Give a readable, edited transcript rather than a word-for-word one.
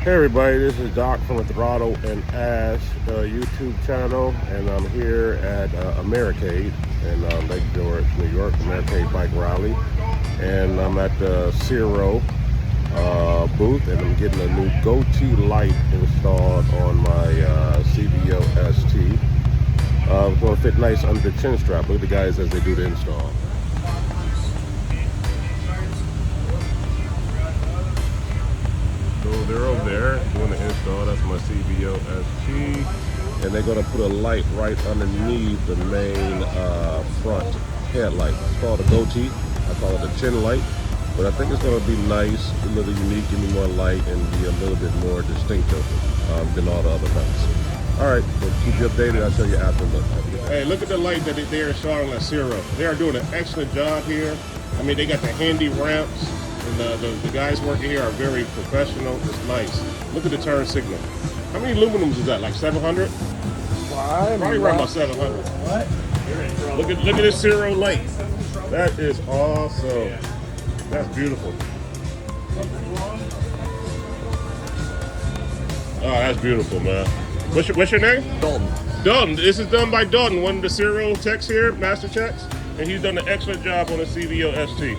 Hey everybody, this is Doc from the Throttle and Ash YouTube channel, and I'm here at Americade in Lake George, New York, Americade Bike Rally, and I'm at the Ciro booth, and I'm getting a new GOAT-E Light installed on my CVO ST. It's going to fit nice under the chin strap. Look at the guys as they do the install. So they're over there doing the install. That's my CVO ST, and they're going to put a light right underneath the main front headlight. It's called a GOAT-E. I call it a chin light, but I think it's going to be nice, a little unique, give me more light, and be a little bit more distinctive than all the other lights. All right, so keep you updated. I'll show you after look. Hey, look at the light that they are installing at Ciro. They are doing an excellent job here. I mean, they got the handy ramps. And the guys working here are very professional. It's nice. Look at the turn signal. How many aluminums is that? Like 700? Probably around about 700. What? Look at this Ciro light. That is awesome. That's beautiful. Oh, that's beautiful, man. What's your name? Dalton. Dalton. This is done by Dalton, one of the Ciro techs here, master techs, and he's done an excellent job on the CVO ST.